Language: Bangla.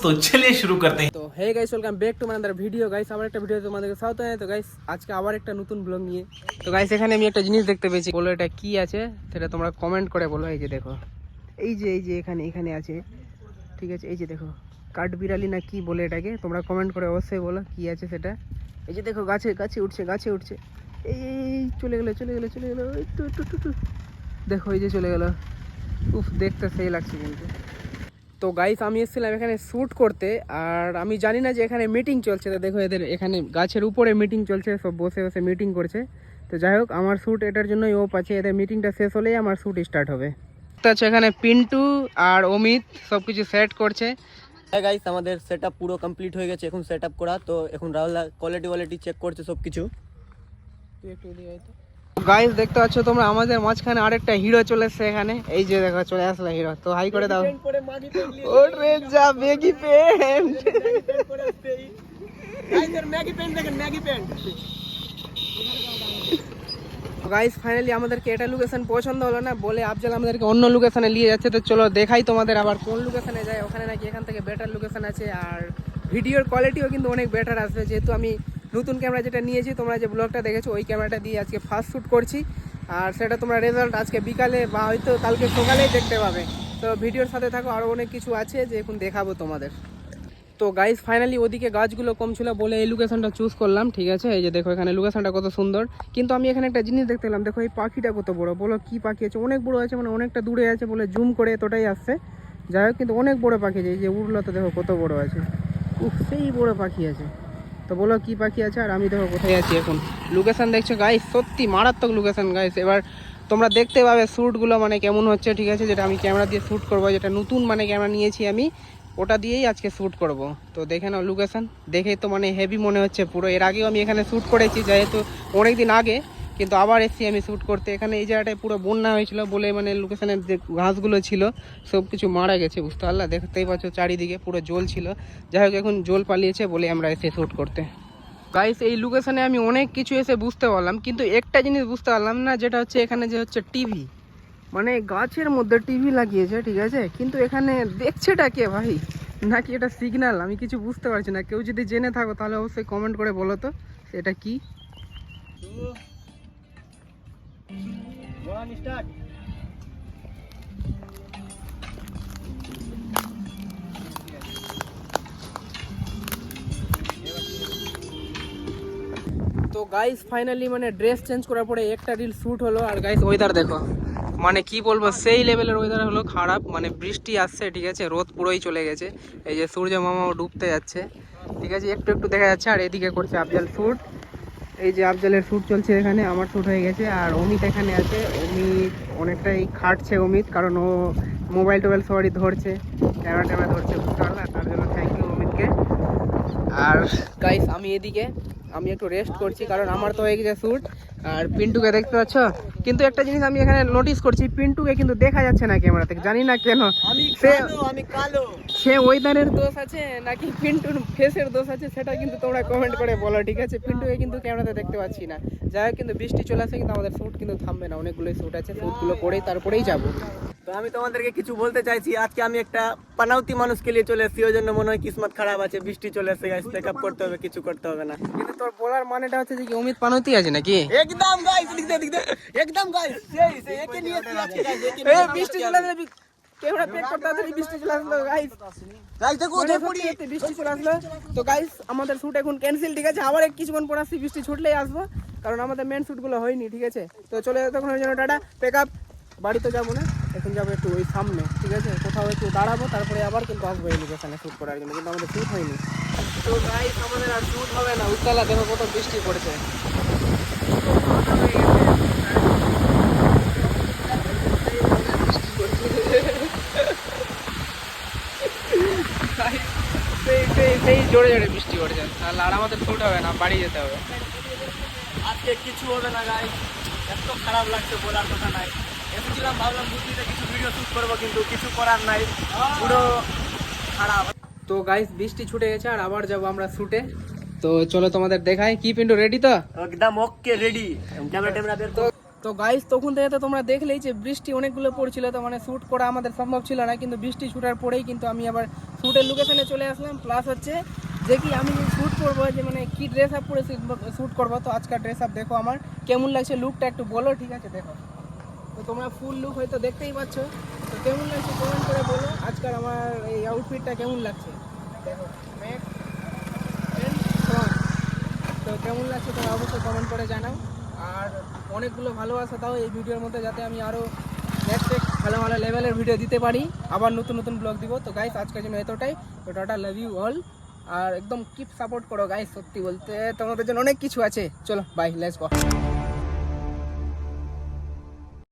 तो चलिए शुरू करते हैं। তো hey guys, welcome back to my other video guys. আবার একটা ভিডিও তোমাদেরকে স্বাগত জানাই। তো গাইস আজকে আবার একটা নতুন ব্লগ নিয়ে। তো গাইস এখানে আমি একটা জিনিস দেখতে পেয়েছি, বলো এটা কি আছে সেটা তোমরা কমেন্ট করে বলো। এই যে দেখো, এই যে এখানে এখানে আছে, ঠিক আছে। এই যে দেখো, কাঠবিড়ালি না কি বলে এটাকে, তোমরা কমেন্ট করে অবশ্যই বলো কি আছে সেটা। এই যে দেখো, গাছে গাছে উঠছে, গাছে উঠছে। এই চলে গেলো চলে গেলো চলে গেলো, একটু একটু একটু দেখো, এই যে চলে গেলো। উফ, দেখতে সেই লাগছে কিন্তু। তো গাইস আমি এসেছিলাম এখানে শ্যুট করতে, আর আমি জানি না যে এখানে মিটিং চলছে। তো দেখো, এদের এখানে গাছের উপরে মিটিং চলছে, সব বসে বসে মিটিং করছে। তো যাই হোক, আমার শ্যুট এটার জন্যই ওপ আছে, এদের মিটিংটা শেষ হলেই আমার শ্যুট স্টার্ট হবে। তো আছে এখানে পিন্টু আর অমিত সব কিছু সেট করছে। হ্যাঁ গাইস, আমাদের সেটআপ পুরো কমপ্লিট হয়ে গেছে, এখন সেটআপ করা। তো এখন রাহুল কোয়ালিটি চেক করছে সব কিছু। গাইস দেখতে পাচ্ছ তোমরা, আমাদের মাঝখানে আরেকটা হিরো চলে এসছে এখানে। এই যে দেখো, চলে আসলো হিরো। তো হাই করে দাও। ওরে যা ম্যাগি প্যান্ট, গাইস ফাইনালি আমাদেরকে এটা লোকেশন পছন্দ হলো না বলে আফজাল আমাদেরকে অন্য লোকেশনে নিয়ে যাচ্ছে। তো চলো দেখাই তোমাদের আবার কোন লোকেশনে যায়। ওখানে নাকি এখান থেকে বেটার লোকেশন আছে, আর ভিডিওর কোয়ালিটিও কিন্তু অনেক বেটার আসবে। যেহেতু আমি নতুন ক্যামেরা যেটা নিয়েছি, তোমরা যে ব্লগটা দেখেছো ওই ক্যামেরাটা দিয়ে আজকে ফার্স্ট শ্যুট করছি, আর সেটা তোমরা রেজাল্ট আজকে বিকালে বা হয়তো কালকে সকালেই দেখতে পাবে। তো ভিডিওর সাথে থাকো, আরও অনেক কিছু আছে যে এখন দেখাবো তোমাদের। তো গাইস ফাইনালি ওদিকে গাছগুলো কম ছিল বলে এই লোকেশনটা চুজ করলাম, ঠিক আছে। এই যে দেখো, এখানে লোকেশনটা কত সুন্দর। কিন্তু আমি এখানে একটা জিনিস দেখতে পেলাম, দেখো এই পাখিটা কত বড়, বলো কি পাখি আছে, অনেক বড় আছে, মানে অনেকটা দূরে আছে বলে জুম করে এতটাই আসছে। যাই হোক, কিন্তু অনেক বড় পাখি আছে। এই যে উড়লো, তো দেখো কত বড় আছে। উফ, সেই বড় পাখি আছে। তো বলো কি পাখি আছে, আর আমি দেখো কোথায় আছি এখন। লোকেশন দেখছো গাইস, সত্যি মারাত্মক লোকেশন গাইস। এবার তোমরা দেখতে পাবে শ্যুটগুলো মানে কেমন হচ্ছে, ঠিক আছে। যেটা আমি ক্যামেরা দিয়ে শ্যুট করবো, যেটা নতুন মানে ক্যামেরা নিয়েছি আমি, ওটা দিয়েই আজকে শ্যুট করব। তো দেখে নাও লোকেশন, দেখেই তো মানে হেভি মনে হচ্ছে পুরো। এর আগেও আমি এখানে শ্যুট করেছি, যেহেতু অনেক দিন আগে, কিন্তু আবার এসেছি আমি শ্যুট করতে। এখানে এই জায়গাটায় পুরো বন্যা হয়েছিল বলে মানে লোকেশনের যে ঘাসগুলো ছিল সব কিছু মারা গেছে, বুঝতে পারলা। দেখতেই পাচ্ছ চারিদিকে পুরো জল ছিল। যাই হোক, এখন জল পালিয়েছে বলে আমরা এসে শ্যুট করতে। গাইস এই লোকেশনে আমি অনেক কিছু এসে বুঝতে পারলাম, কিন্তু একটা জিনিস বুঝতে পারলাম না, যেটা হচ্ছে এখানে যে হচ্ছে টিভি, মানে গাছের মধ্যে টিভি লাগিয়েছে, ঠিক আছে। কিন্তু এখানে দেখছেটা কে ভাই, নাকি এটা সিগন্যাল, আমি কিছু বুঝতে পারছি না। কেউ যদি জেনে থাকো তাহলে অবশ্যই কমেন্ট করে বলো তো এটা কি। তো গাইস ফাইনালি মানে ড্রেস চেঞ্জ করার পরে একটা রিল শ্যুট হলো। আর গাইস ওয়েদার দেখো, মানে কি বলবো, সেই লেভেলের ওয়েদার হলো খারাপ, মানে বৃষ্টি আসছে, ঠিক আছে। রোদ পুরোই চলে গেছে, এই যে সূর্য মামাও ডুবতে যাচ্ছে, ঠিক আছে। একটু একটু দেখা যাচ্ছে। আর এদিকে করছে আফজাল শ্যুট, এই যে আফজালের শ্যুট চলছে এখানে, আমার শ্যুট হয়ে গেছে। আর অমিত এখানে আছে, অমিত অনেকটাই খাটছে অমিত, কারণ ও মোবাইল টোবাইল সবারই ধরছে, ক্যামেরা ট্যামেরা ধরছে, বুঝতে পারলা। তার জন্য থ্যাংক ইউ অমিতকে। আর গাইস আমি এদিকে আমি একটু রেস্ট করছি, কারণ আমার তো হয়ে গেছে শ্যুট। আর পিন্টুকে দেখতে পাচ্ছ, কিন্তু একটা জিনিস আমি এখানে নোটিস করছি, পিন্টুকে কিন্তু দেখা যাচ্ছে না ক্যামেরা থেকে, জানি না কেন। সে ওয়েদারের দোষ আছে নাকি পিন্টুর ফেসের দোষ আছে, সেটা কিন্তু তোমরা কমেন্ট করে বলো, ঠিক আছে। পিন্টুকে কিন্তু ক্যামেরাতে দেখতে পাচ্ছি না। যাই হোক, কিন্তু বৃষ্টি চলে আসে, কিন্তু আমাদের শ্যুট কিন্তু থামবে না, অনেকগুলো শ্যুট আছে, শ্যুটগুলো করেই তারপরেই যাবো। তো আমি তোমাদেরকে কিছু বলতে চাইছি, আজকে আমি একটা পানাউতি মানুষকে নিয়ে চলে এসেছি, ওই জন্য মনে হয় কিসমত খারাপ আছে, বৃষ্টি চলে এসে গাইস, মেকআপ করতে হবে, কিছু করতে হবে না। কিন্তু তোর বলার মানেটা হচ্ছে যে কি অমিত পানতি আছে নাকি? একদম গাইস, একদম গাইস, সেই একে নিয়ে এসেছি আজকে গাইস, এই বৃষ্টি চলে আসলে ক্যামেরা প্যাক করতে আসলে বৃষ্টি চলে আসলো গাইস। গাইস দেখো ওদের পড়ি বৃষ্টি চলে আসলো। তো গাইস আমাদের শুট এখন ক্যান্সেল, ঠিক আছে। আবার কিছুক্ষণ পর আসছি, বৃষ্টি ছুটলেই আসবো, কারণ আমাদের মেন শুটগুলো হয়নি, ঠিক আছে। তো চলে তখন ওই জন্য টাটা, প্যাক আপ। বাড়িতে যাবো না, এখন যাবো একটু ওই সামনে, ঠিক আছে, কোথাও একটু দাঁড়াবো, তারপরে আবার কিন্তু আসবো এই লোকেশনে শ্যুট করার জন্য, কিন্তু আমাদের শ্যুট হয়নি। তো গাইস আমাদের আর শ্যুট হবে না, উত্তালা দেখো কত বৃষ্টি পড়েছে। সেই জোরে জোরে বৃষ্টি পড়ছে, তাহলে আর আমাদের শ্যুট হবে না, বাড়ি যেতে হবে। আজকে কিছু হবে না গাইস, এত খারাপ লাগছে বলার কথা নাই। এসেছিলাম ভাবলাম বুঝলিতে কিছু ভিডিও শ্যুট করবো, কিন্তু কিছু করার নাই, পুরো খারাপ। তো গাইস বৃষ্টি ছুটে গেছে, আর আবার যাবো আমরা শ্যুটে। তো চলো তোমাদের দেখাই কি। পিন্টু রেডি তো? একদম ওকে, রেডি। ক্যামেরা ট্যামেরা বের তো তো গাইস তখন থেকে তো তোমরা দেখলেই যে বৃষ্টি অনেকগুলো পড়ছিল, তো মানে শ্যুট করা আমাদের সম্ভব ছিল না, কিন্তু বৃষ্টি ছুটার পরেই কিন্তু আমি আবার শ্যুটের লোকেশনে চলে আসলাম। প্লাস হচ্ছে যে কি আমি শ্যুট করবো, যে মানে কি ড্রেস আপ করে শ্যুট করবো। তো আজকাল ড্রেস আপ দেখো আমার কেমন লাগছে, লুকটা একটু বলো, ঠিক আছে? দেখো তো তোমরা ফুল লুক হয়তো দেখতেই পাচ্ছ, তো কেমন লাগছে কমেন্ট করে বলো আজকাল আমার এই আউটফিটটা কেমন লাগছে। দেখো ম্যাক এন্ড ফ্রন্ট, তো কেমন লাগছে তোমরা অবশ্যই কমেন্ট করে জানাও। আর অনেকগুলো ভালোবাসা দাও এই ভিডিওর মধ্যে, যাতে আমি আরও নেক্সট ভালো ভালো লেভেলের ভিডিও দিতে পারি, আবার নতুন নতুন ব্লগ দিব। তো গাইস আজকের জন্য এতটাই, তো টাটা, লাভ ইউ অল। আর একদম কিপ সাপোর্ট করো গাইস, সত্যি বলতে তোমাদের জন্য অনেক কিছু আছে। চলো বাই, লেটস গো।